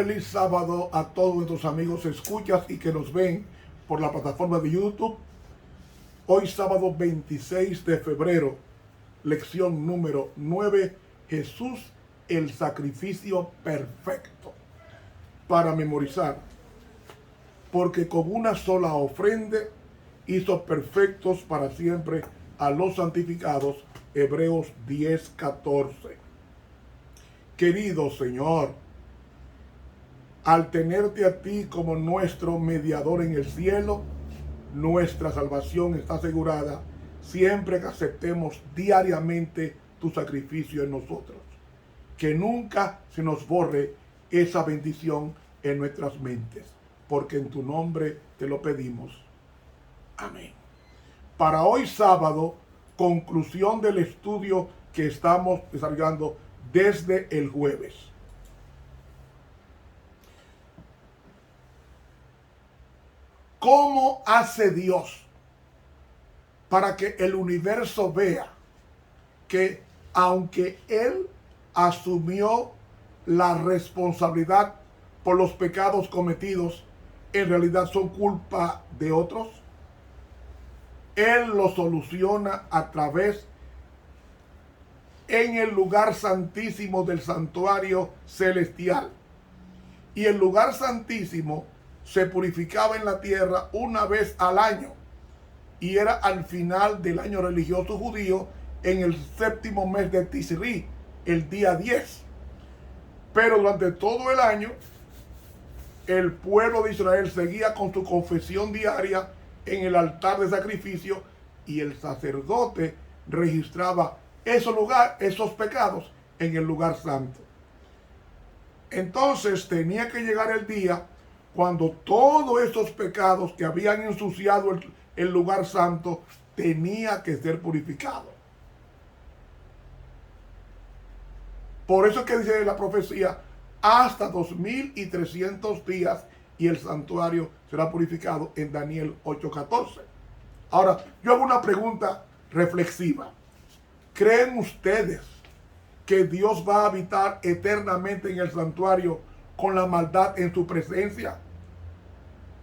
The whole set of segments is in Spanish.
feliz sábado a todos nuestros amigos escuchas y que nos ven por la plataforma de YouTube. Hoy sábado 26 de febrero, lección número 9, Jesús, el sacrificio perfecto. Para memorizar, porque con una sola ofrenda hizo perfectos para siempre a los santificados. Hebreos 10:14. Querido Señor, al tenerte a ti como nuestro mediador en el cielo, nuestra salvación está asegurada siempre que aceptemos diariamente tu sacrificio en nosotros. Que nunca se nos borre esa bendición en nuestras mentes, porque en tu nombre te lo pedimos. Amén. Para hoy sábado, conclusión del estudio que estamos desarrollando desde el jueves. ¿Cómo hace Dios para que el universo vea que aunque Él asumió la responsabilidad por los pecados cometidos, en realidad son culpa de otros? Él lo soluciona a través en el lugar santísimo del santuario celestial. Y el lugar santísimo se purificaba en la tierra una vez al año, y era al final del año religioso judío, en el séptimo mes de Tisri, el día 10. Pero durante todo el año, el pueblo de Israel seguía con su confesión diaria en el altar de sacrificio, y el sacerdote registraba esos pecados en el lugar santo. Entonces tenía que llegar el día cuando todos esos pecados que habían ensuciado el lugar santo tenía que ser purificado. Por eso es que dice la profecía, hasta 2300 días y el santuario será purificado, en Daniel 8:14. Ahora, yo hago una pregunta reflexiva. ¿Creen ustedes que Dios va a habitar eternamente en el santuario con la maldad en su presencia?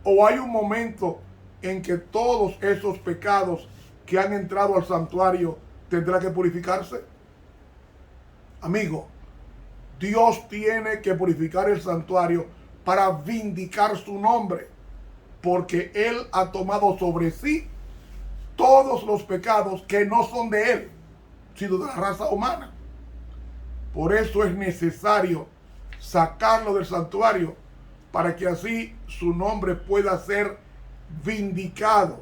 ¿O hay un momento en que todos esos pecados que han entrado al santuario tendrán que purificarse? Amigo, Dios tiene que purificar el santuario para vindicar su nombre, porque Él ha tomado sobre sí todos los pecados que no son de Él, sino de la raza humana. Por eso es necesario sacarlo del santuario, para que así su nombre pueda ser vindicado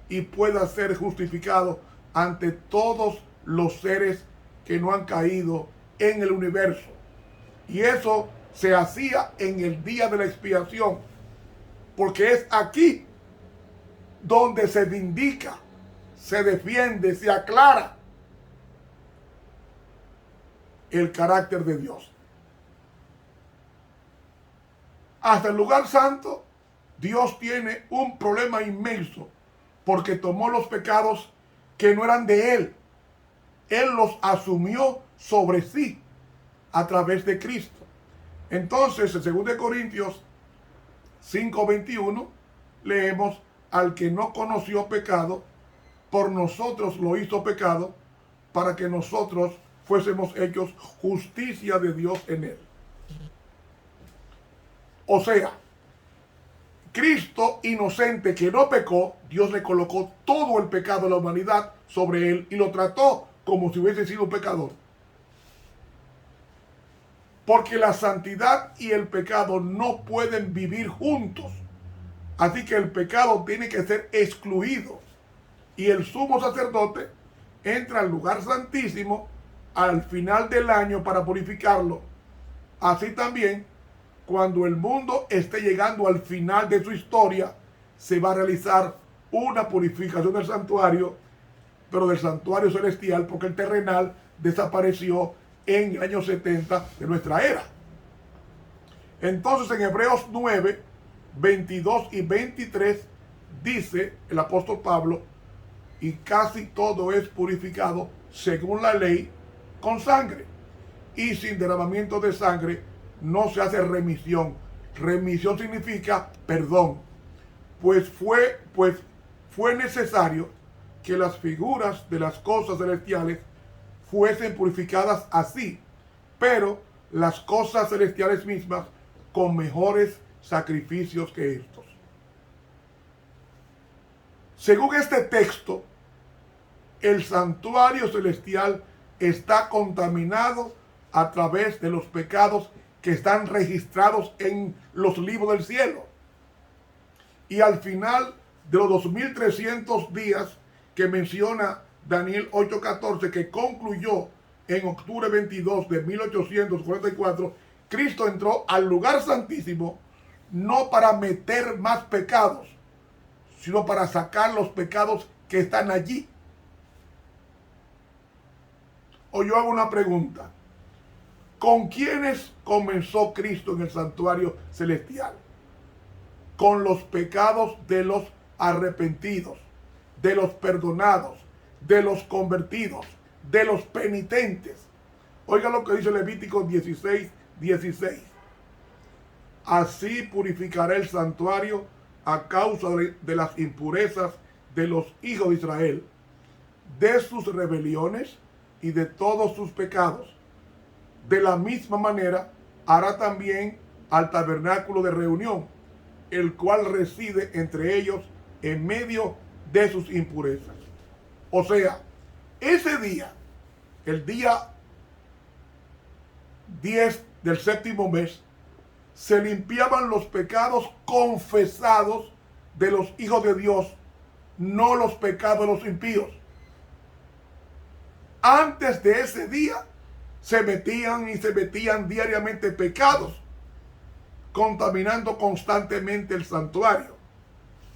y pueda ser justificado ante todos los seres que no han caído en el universo. Y eso se hacía en el día de la expiación, porque es aquí donde se vindica, se defiende, se aclara el carácter de Dios. Hasta el lugar santo, Dios tiene un problema inmenso, porque tomó los pecados que no eran de Él. Él los asumió sobre sí a través de Cristo. Entonces, en 2 Corintios 5:21, leemos, al que no conoció pecado, por nosotros lo hizo pecado, para que nosotros fuésemos hechos justicia de Dios en él. O sea, Cristo inocente que no pecó, Dios le colocó todo el pecado de la humanidad sobre él y lo trató como si hubiese sido un pecador. Porque la santidad y el pecado no pueden vivir juntos. Así que el pecado tiene que ser excluido. Y el sumo sacerdote entra al lugar santísimo al final del año para purificarlo. Así también, cuando el mundo esté llegando al final de su historia, se va a realizar una purificación del santuario, pero del santuario celestial, porque el terrenal desapareció en el año 70 de nuestra era. Entonces, en Hebreos 9, 22 y 23, dice el apóstol Pablo, y casi todo es purificado según la ley con sangre, y sin derramamiento de sangre no se hace remisión. Remisión significa perdón. Pues fue necesario que las figuras de las cosas celestiales fuesen purificadas así, pero las cosas celestiales mismas con mejores sacrificios que estos. Según este texto, el santuario celestial está contaminado a través de los pecados que están registrados en los libros del cielo. Y al final de los 2300 días que menciona Daniel 8:14, que concluyó en octubre 22 de 1844, Cristo entró al lugar santísimo no para meter más pecados, sino para sacar los pecados que están allí. O yo hago una pregunta: ¿con quiénes comenzó Cristo en el santuario celestial? Con los pecados de los arrepentidos, de los perdonados, de los convertidos, de los penitentes. Oiga lo que dice Levítico 16:16. Así purificará el santuario a causa de las impurezas de los hijos de Israel, de sus rebeliones y de todos sus pecados. De la misma manera hará también al tabernáculo de reunión, el cual reside entre ellos en medio de sus impurezas. O sea, ese día, el día 10 del séptimo mes, se limpiaban los pecados confesados de los hijos de Dios, no los pecados de los impíos. Antes de ese día se metían diariamente pecados, contaminando constantemente el santuario.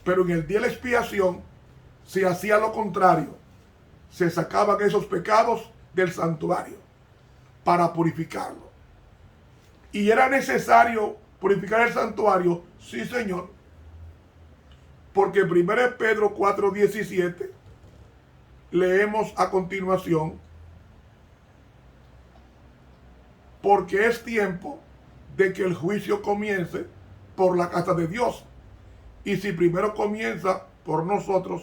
Pero en el día de la expiación se hacía lo contrario. Se sacaban esos pecados del santuario para purificarlo. ¿Y era necesario purificar el santuario? Sí, Señor. Porque en 1 Pedro 4:17 leemos a continuación: porque es tiempo de que el juicio comience por la casa de Dios. Y si primero comienza por nosotros,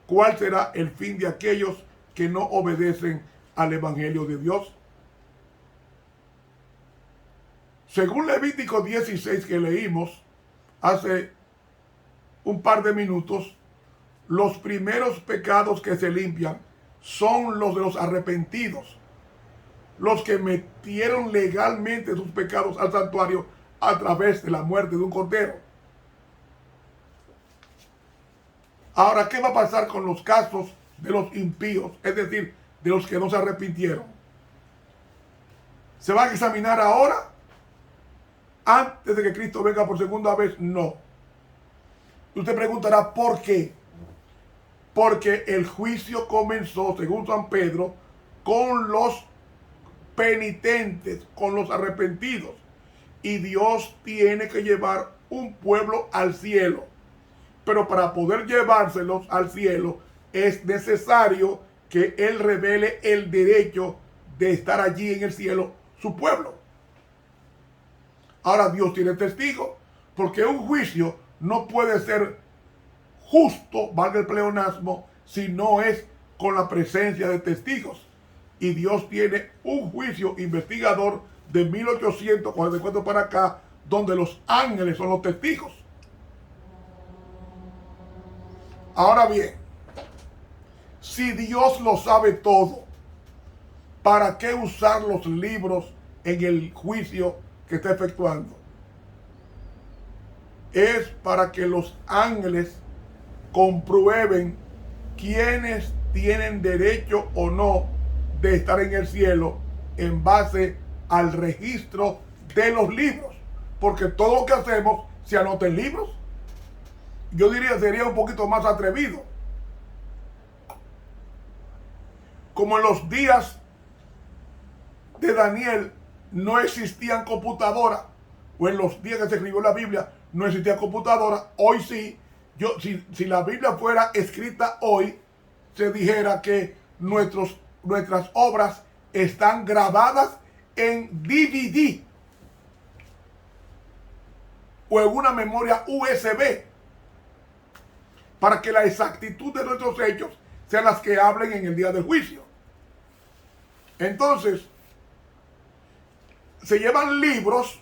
¿cuál será el fin de aquellos que no obedecen al Evangelio de Dios? Según Levítico 16 que leímos hace un par de minutos, los primeros pecados que se limpian son los de los arrepentidos, los que metieron legalmente sus pecados al santuario a través de la muerte de un cordero. Ahora, ¿qué va a pasar con los casos de los impíos? Es decir, de los que no se arrepintieron. ¿Se va a examinar ahora? ¿Antes de que Cristo venga por segunda vez? No. Usted preguntará, ¿por qué? Porque el juicio comenzó, según San Pedro, con los penitentes, con los arrepentidos. Y Dios tiene que llevar un pueblo al cielo. Pero para poder llevárselos al cielo es necesario que Él revele el derecho de estar allí en el cielo, su pueblo. Ahora Dios tiene testigo, porque un juicio no puede ser justo, valga el pleonasmo, si no es con la presencia de testigos. Y Dios tiene un juicio investigador de 1844 para acá, donde los ángeles son los testigos. Ahora bien, si Dios lo sabe todo, ¿para qué usar los libros en el juicio que está efectuando? Es para que los ángeles comprueben quiénes tienen derecho o no de estar en el cielo en base al registro de los libros. Porque todo lo que hacemos se anota en libros. Yo diría sería un poquito más atrevido. Como en los días de Daniel no existían computadoras, o en los días que se escribió la Biblia no existía computadora, hoy sí. Si la Biblia fuera escrita hoy, se dijera que nuestras obras están grabadas en DVD. o en una memoria USB, para que la exactitud de nuestros hechos sean las que hablen en el día del juicio. Entonces, se llevan libros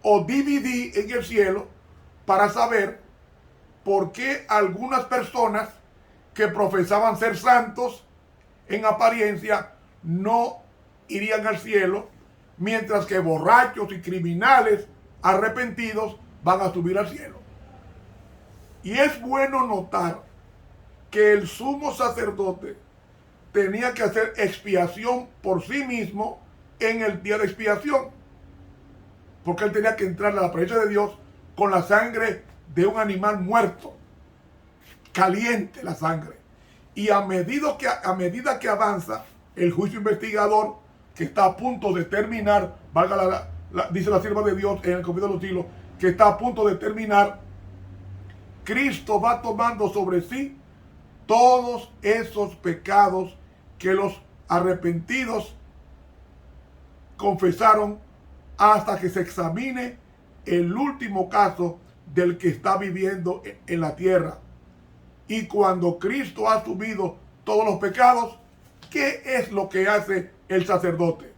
o DVD en el cielo para saber por qué algunas personas que profesaban ser santos en apariencia no irían al cielo, mientras que borrachos y criminales arrepentidos van a subir al cielo. Y es bueno notar que el sumo sacerdote tenía que hacer expiación por sí mismo en el día de expiación, porque él tenía que entrar a la presencia de Dios con la sangre de un animal muerto, caliente la sangre. Y a medida que avanza el juicio investigador, que está a punto de terminar, dice la sierva de Dios en el Confío de los Siglos, que está a punto de terminar, Cristo va tomando sobre sí todos esos pecados que los arrepentidos confesaron, hasta que se examine el último caso del que está viviendo en la tierra. Y cuando Cristo ha asumido todos los pecados, ¿qué es lo que hace el sacerdote?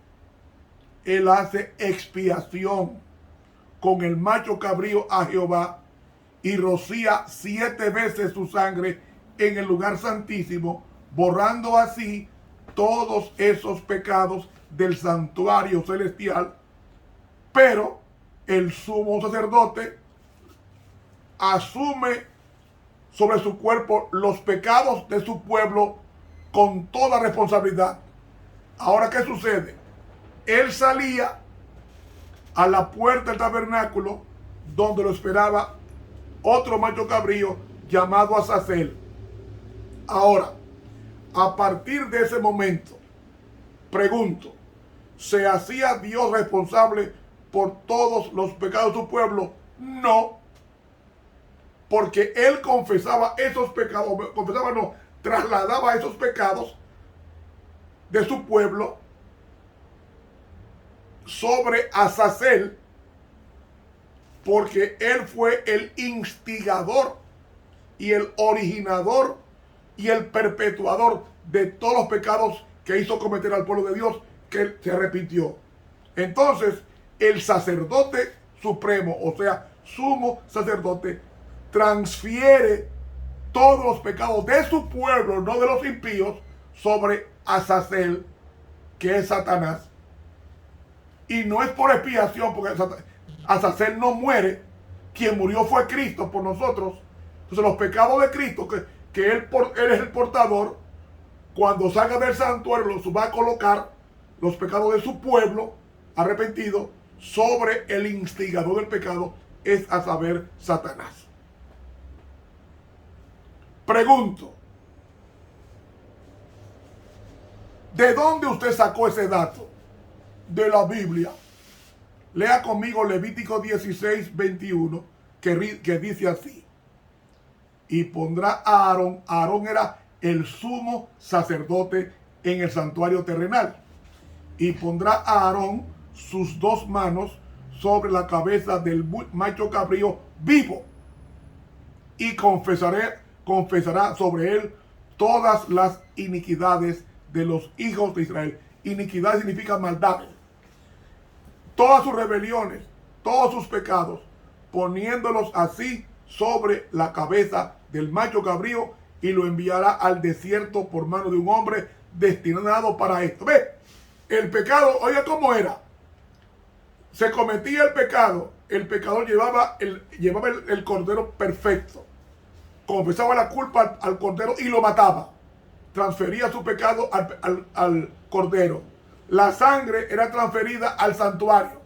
Él hace expiación con el macho cabrío a Jehová y rocía 7 veces su sangre en el lugar santísimo, borrando así todos esos pecados del santuario celestial. Pero el sumo sacerdote asume sobre su cuerpo los pecados de su pueblo con toda responsabilidad. Ahora, ¿qué sucede? Él salía a la puerta del tabernáculo, donde lo esperaba otro macho cabrío llamado Azazel. Ahora, a partir de ese momento, pregunto, ¿se hacía Dios responsable por todos los pecados de su pueblo? No, porque él confesaba esos pecados, trasladaba esos pecados de su pueblo sobre Azazel, porque él fue el instigador y el originador y el perpetuador de todos los pecados que hizo cometer al pueblo de Dios, que se arrepintió. Entonces, el sacerdote supremo, o sea, sumo sacerdote, transfiere todos los pecados de su pueblo, no de los impíos, sobre Azazel, que es Satanás. Y no es por expiación, porque Azazel no muere. Quien murió fue Cristo por nosotros. Entonces los pecados de Cristo, que él es el portador, cuando salga del santuario los va a colocar los pecados de su pueblo arrepentido sobre el instigador del pecado, es a saber, Satanás. Pregunto, ¿de dónde usted sacó ese dato? De la Biblia. Lea conmigo Levítico 16:21, que dice así: y pondrá a Aarón era el sumo sacerdote en el santuario terrenal, y pondrá a Aarón sus 2 manos sobre la cabeza del macho cabrío vivo, y confesará sobre él todas las iniquidades de los hijos de Israel. Iniquidad significa maldad. Todas sus rebeliones, todos sus pecados, poniéndolos así sobre la cabeza del macho cabrío, y lo enviará al desierto por mano de un hombre destinado para esto. Ve, el pecado, oiga cómo era. Se cometía el pecado, el pecador llevaba el cordero perfecto, confesaba la culpa al cordero y lo mataba. Transfería su pecado al cordero. La sangre era transferida al santuario.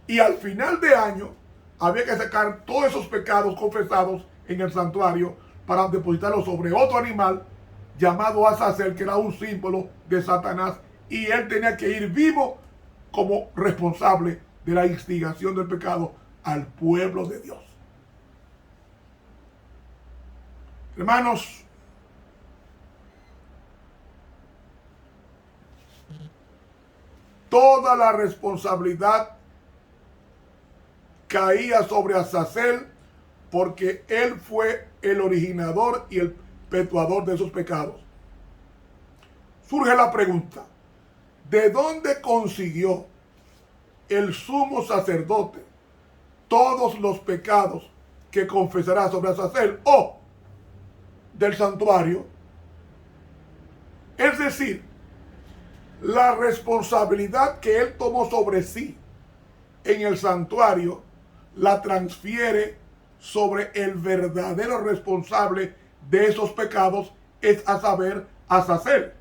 Y al final de año había que sacar todos esos pecados confesados en el santuario para depositarlos sobre otro animal llamado Azazel, que era un símbolo de Satanás. Y él tenía que ir vivo como responsable de la instigación del pecado al pueblo de Dios. Hermanos, toda la responsabilidad caía sobre Azazel, porque él fue el originador y el perpetuador de esos pecados. Surge la pregunta, ¿de dónde consiguió el sumo sacerdote todos los pecados que confesará sobre Azazel, o del santuario? Es decir, la responsabilidad que él tomó sobre sí en el santuario la transfiere sobre el verdadero responsable de esos pecados, es a saber, Azazel,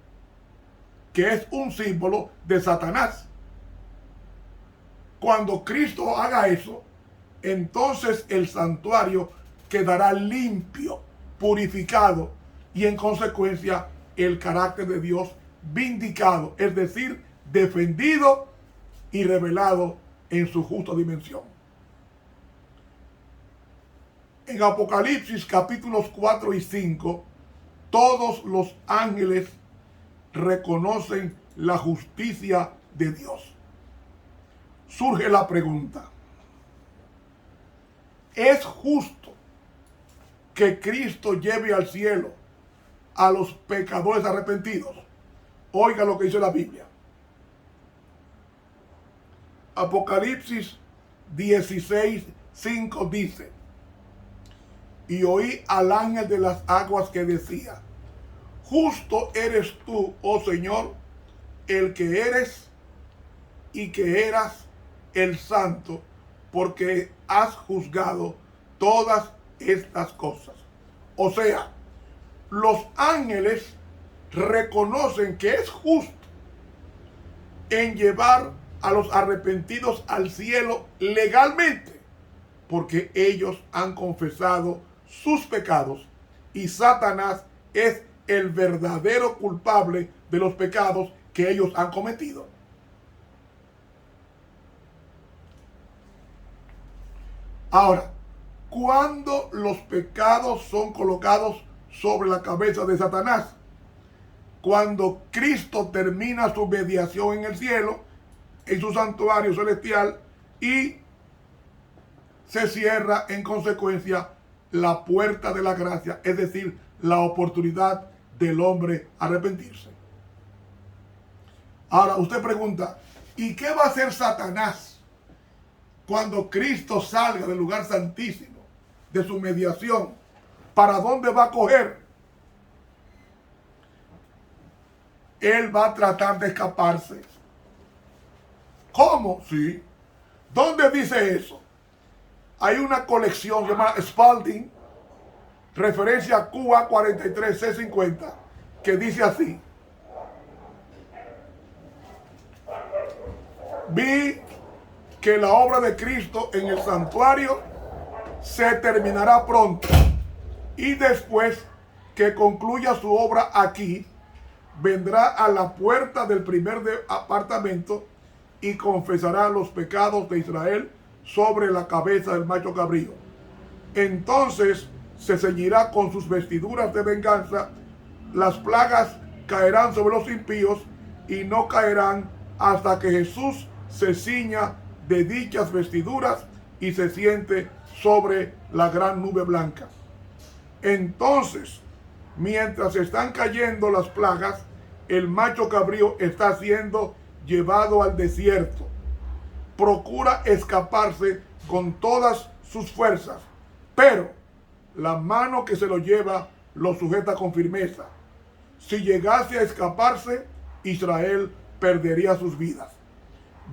que es un símbolo de Satanás. Cuando Cristo haga eso, entonces el santuario quedará limpio, purificado, y en consecuencia el carácter de Dios vindicado, es decir, defendido y revelado en su justa dimensión. En Apocalipsis capítulos 4 y 5, todos los ángeles reconocen la justicia de Dios. Surge la pregunta, ¿es justo que Cristo lleve al cielo a los pecadores arrepentidos? Oiga lo que dice la Biblia. Apocalipsis 16:5 dice: y oí al ángel de las aguas que decía: justo eres tú, oh Señor, el que eres y que eras el santo, porque has juzgado todas estas cosas. O sea, los ángeles reconocen que es justo en llevar a los arrepentidos al cielo legalmente, porque ellos han confesado sus pecados y Satanás es el verdadero culpable de los pecados que ellos han cometido. Ahora, cuando los pecados son colocados sobre la cabeza de Satanás, cuando Cristo termina su mediación en el cielo, en su santuario celestial, y se cierra en consecuencia la puerta de la gracia, es decir, la oportunidad del hombre a arrepentirse. Ahora usted pregunta, ¿y qué va a hacer Satanás cuando Cristo salga del lugar santísimo, de su mediación? ¿Para dónde va a coger? Él va a tratar de escaparse. ¿Cómo? Sí. ¿Dónde dice eso? Hay una colección llamada Spalding, referencia a QA 43C50, que dice así: vi que la obra de Cristo en el santuario se terminará pronto, y después que concluya su obra aquí, vendrá a la puerta del primer apartamento y confesará los pecados de Israel sobre la cabeza del macho cabrío. Entonces se ceñirá con sus vestiduras de venganza, las plagas caerán sobre los impíos y no caerán hasta que Jesús se ciña de dichas vestiduras y se siente sobre la gran nube blanca. Entonces, mientras están cayendo las plagas, el macho cabrío está siendo llevado al desierto. Procura escaparse con todas sus fuerzas, pero la mano que se lo lleva lo sujeta con firmeza. Si llegase a escaparse, Israel perdería sus vidas.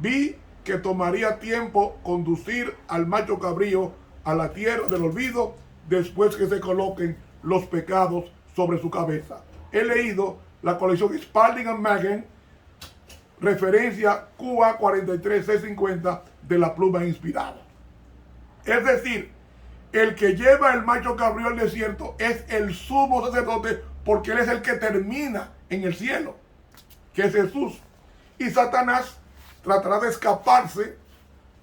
Vi que tomaría tiempo conducir al macho cabrío a la tierra del olvido después que se coloquen los pecados sobre su cabeza. He leído la colección Spalding and Magen, referencia QA 43C50 de la pluma inspirada. Es decir, el que lleva el macho cabrío al desierto es el sumo sacerdote, porque él es el que termina en el cielo, que es Jesús. Y Satanás tratará de escaparse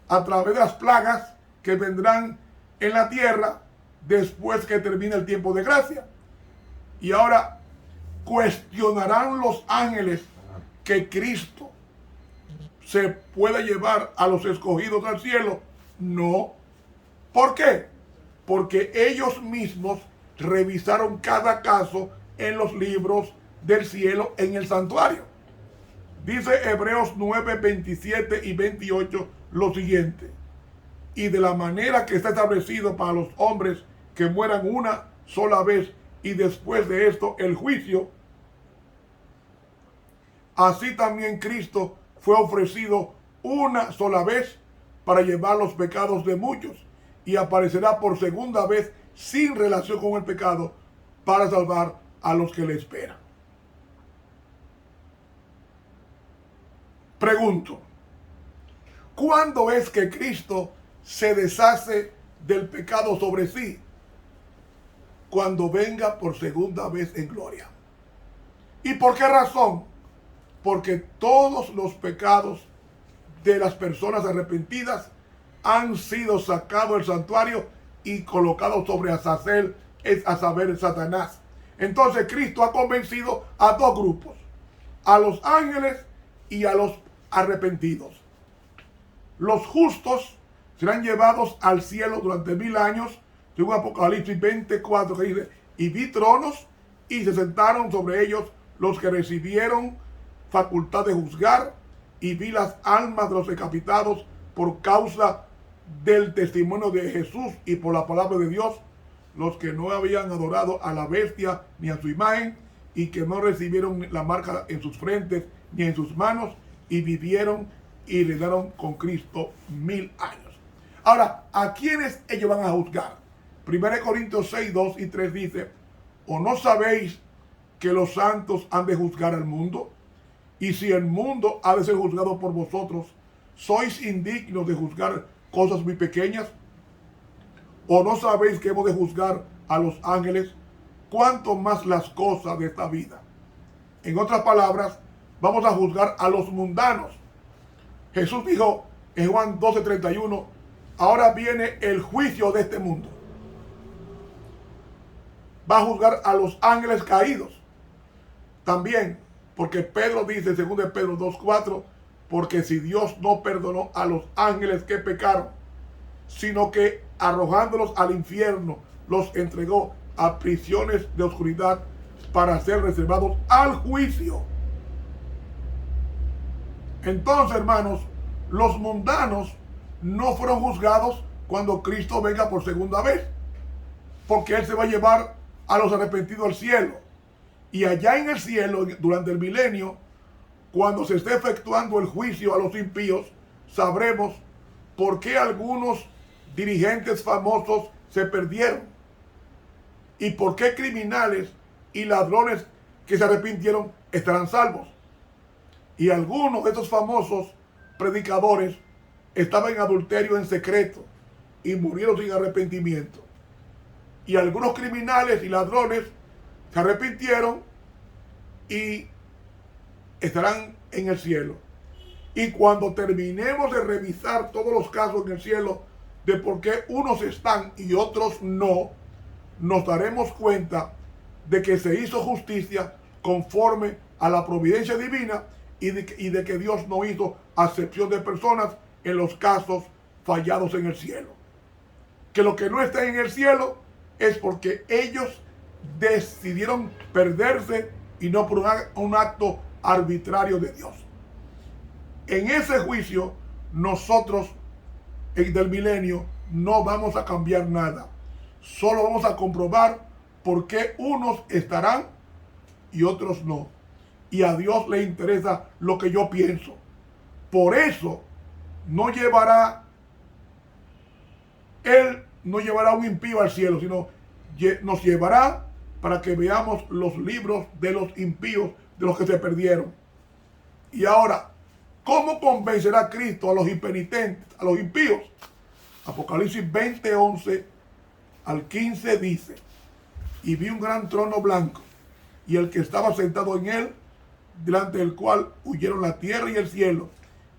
a través de las plagas que vendrán en la tierra después que termine el tiempo de gracia. Y ahora, ¿cuestionarán los ángeles que Cristo se pueda llevar a los escogidos al cielo? No, ¿Por qué? Porque ellos mismos revisaron cada caso en los libros del cielo en el santuario. Dice Hebreos 9, 27 y 28 lo siguiente: y de la manera que está establecido para los hombres que mueran una sola vez y después de esto el juicio, así también Cristo fue ofrecido una sola vez para llevar los pecados de muchos, y aparecerá por segunda vez sin relación con el pecado para salvar a los que le esperan. Pregunto, ¿cuándo es que Cristo se deshace del pecado sobre sí? Cuando venga por segunda vez en gloria. ¿Y por qué razón? Porque todos los pecados de las personas arrepentidas han sido sacados del santuario y colocados sobre Azazel, es a saber, Satanás. Entonces Cristo ha convencido a dos grupos: a los ángeles y a los arrepentidos. Los justos serán llevados al cielo durante 1000 años, según Apocalipsis 24, que dice: y vi tronos y se sentaron sobre ellos los que recibieron facultad de juzgar, y vi las almas de los decapitados por causa del testimonio de Jesús y por la palabra de Dios, los que no habían adorado a la bestia ni a su imagen, y que no recibieron la marca en sus frentes ni en sus manos, y vivieron y reinaron con Cristo 1000 años. Ahora, ¿a quiénes ellos van a juzgar? 1 Corintios 6, 2 y 3 dice: ¿o no sabéis que los santos han de juzgar al mundo? Y si el mundo ha de ser juzgado por vosotros, ¿sois indignos de juzgar cosas muy pequeñas? ¿O no sabéis que hemos de juzgar a los ángeles? ¿Cuánto más las cosas de esta vida? En otras palabras, vamos a juzgar a los mundanos. Jesús dijo en Juan 12:31: ahora viene el juicio de este mundo. Va a juzgar a los ángeles caídos. También, porque Pedro dice, según de Pedro 2:4, porque si Dios no perdonó a los ángeles que pecaron, sino que arrojándolos al infierno, los entregó a prisiones de oscuridad para ser reservados al juicio. Entonces, hermanos, los mundanos no fueron juzgados cuando Cristo venga por segunda vez, porque Él se va a llevar a los arrepentidos al cielo. Y allá en el cielo, durante el milenio, cuando se esté efectuando el juicio a los impíos, sabremos por qué algunos dirigentes famosos se perdieron y por qué criminales y ladrones que se arrepintieron estarán salvos. Y algunos de estos famosos predicadores estaban en adulterio en secreto y murieron sin arrepentimiento. Y algunos criminales y ladrones se arrepintieron y estarán en el cielo. Y cuando terminemos de revisar todos los casos en el cielo de por qué unos están y otros no, nos daremos cuenta de que se hizo justicia conforme a la providencia divina y de que Dios no hizo acepción de personas en los casos fallados en el cielo. Que lo que no está en el cielo es porque ellos decidieron perderse y no por un acto arbitrario de Dios. En ese juicio, nosotros del milenio no vamos a cambiar nada. Solo vamos a comprobar por qué unos estarán y otros no. Y a Dios le interesa lo que yo pienso. Por eso Él no llevará a un impío al cielo, sino nos llevará para que veamos los libros de los impíos, de los que se perdieron. Y ahora, ¿cómo convencerá Cristo a los impenitentes, a los impíos? Apocalipsis 20, 11 al 15 dice: y vi un gran trono blanco, y el que estaba sentado en él, delante del cual huyeron la tierra y el cielo,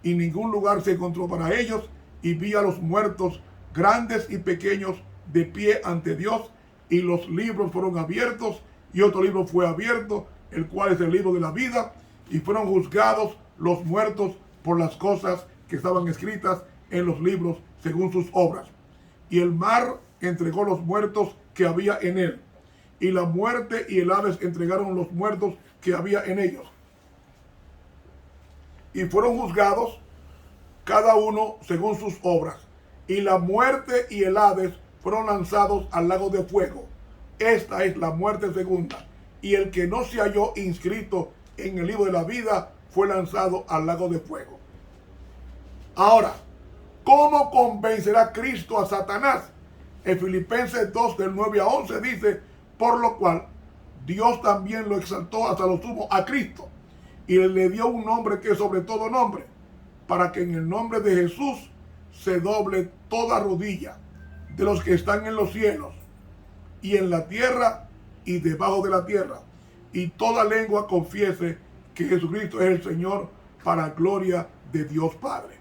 y ningún lugar se encontró para ellos, y vi a los muertos, grandes y pequeños, de pie ante Dios, y los libros fueron abiertos, y otro libro fue abierto, el cual es el libro de la vida, y fueron juzgados los muertos por las cosas que estaban escritas en los libros según sus obras. y el mar entregó los muertos que había en él, y la muerte y el Hades entregaron los muertos que había en ellos. Y fueron juzgados cada uno según sus obras. Y la muerte y el Hades fueron lanzados al lago de fuego. Esta es la muerte segunda. Y el que no se halló inscrito en el libro de la vida fue lanzado al lago de fuego. Ahora, ¿cómo convencerá Cristo a Satanás? En Filipenses 2, del 9 a 11 dice: por lo cual Dios también lo exaltó hasta lo sumo a Cristo, y le dio un nombre que es sobre todo nombre, para que en el nombre de Jesús se doble toda rodilla de los que están en los cielos y en la tierra y debajo de la tierra, y toda lengua confiese que Jesucristo es el Señor, para gloria de Dios Padre.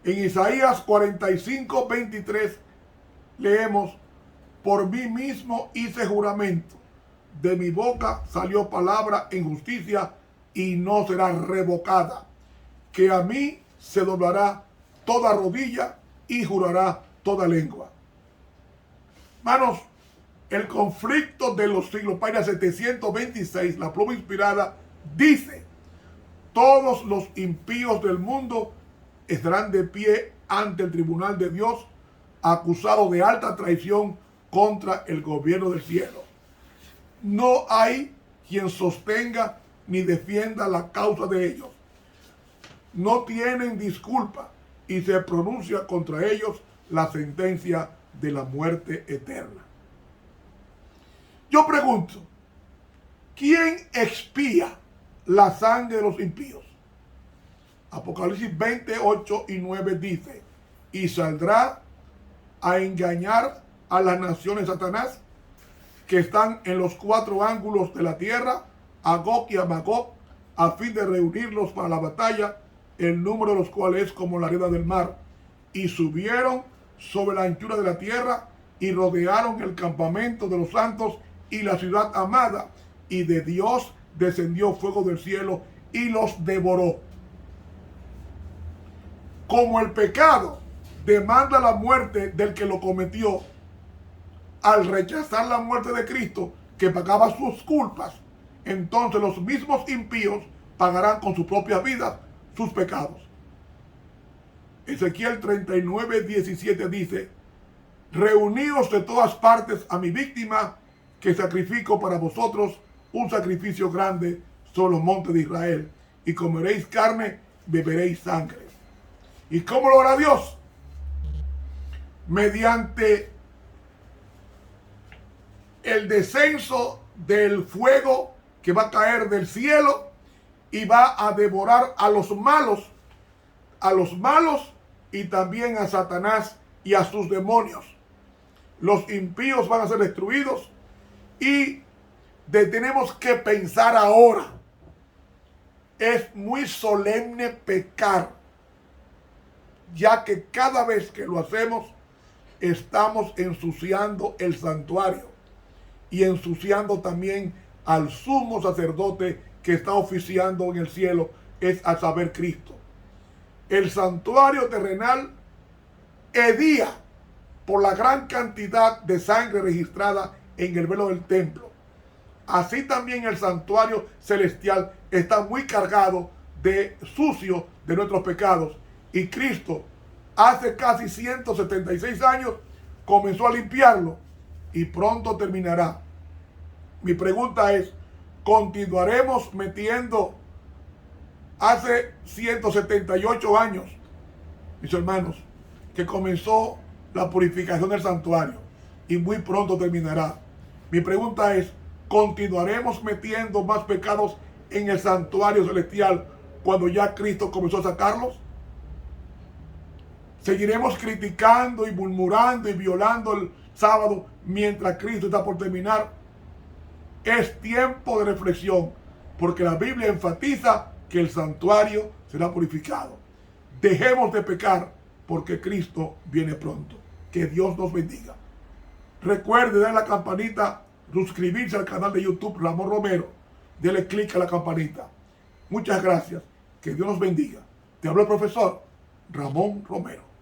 En Isaías 45, 23 leemos: por mí mismo hice juramento, de mi boca salió palabra en justicia y no será revocada, que a mí se doblará toda rodilla y jurará toda lengua. Hermanos, el conflicto de los siglos, página 726, la pluma inspirada, dice: todos los impíos del mundo estarán de pie ante el tribunal de Dios, acusados de alta traición contra el gobierno del cielo. No hay quien sostenga ni defienda la causa de ellos. No tienen disculpa y se pronuncia contra ellos la sentencia de la muerte eterna. Yo pregunto, ¿quién expía la sangre de los impíos? Apocalipsis 28 y 9 dice: y saldrá a engañar a las naciones Satanás, que están en los cuatro ángulos de la tierra, a Gog y a Magog, a fin de reunirlos para la batalla, el número de los cuales es como la arena del mar. Y subieron sobre la anchura de la tierra y rodearon el campamento de los santos y la ciudad amada, y de Dios descendió fuego del cielo y los devoró. Como el pecado demanda la muerte del que lo cometió, al rechazar la muerte de Cristo, que pagaba sus culpas, entonces los mismos impíos pagarán con sus propias vidas sus pecados. Ezequiel 39, 17 dice: reuníos de todas partes a mi víctima, que sacrifico para vosotros un sacrificio grande sobre los montes de Israel, y comeréis carne, beberéis sangre. ¿Y cómo lo hará Dios? Mediante el descenso del fuego que va a caer del cielo y va a devorar a los malos y también a Satanás y a sus demonios. Los impíos van a ser destruidos y tenemos que pensar ahora. Es muy solemne pecar, ya que cada vez que lo hacemos estamos ensuciando el santuario y ensuciando también al sumo sacerdote que está oficiando en el cielo, es a saber, Cristo. El santuario terrenal hedía por la gran cantidad de sangre registrada en el velo del templo. Así también el santuario celestial está muy cargado de sucio de nuestros pecados. Y Cristo, hace casi 176 años, comenzó a limpiarlo y pronto terminará. Mi pregunta es: ¿continuaremos metiendo? Hace 178 años, mis hermanos, que comenzó la purificación del santuario y muy pronto terminará. Mi pregunta es: ¿continuaremos metiendo más pecados en el santuario celestial cuando ya Cristo comenzó a sacarlos? ¿Seguiremos criticando y murmurando y violando el sábado mientras Cristo está por terminar? Es tiempo de reflexión, porque la Biblia enfatiza que el santuario será purificado. Dejemos de pecar, porque Cristo viene pronto. Que Dios nos bendiga. Recuerde dar la campanita, suscribirse al canal de YouTube Ramón Romero. Dele clic a la campanita. Muchas gracias. Que Dios nos bendiga. Te habló el profesor Ramón Romero.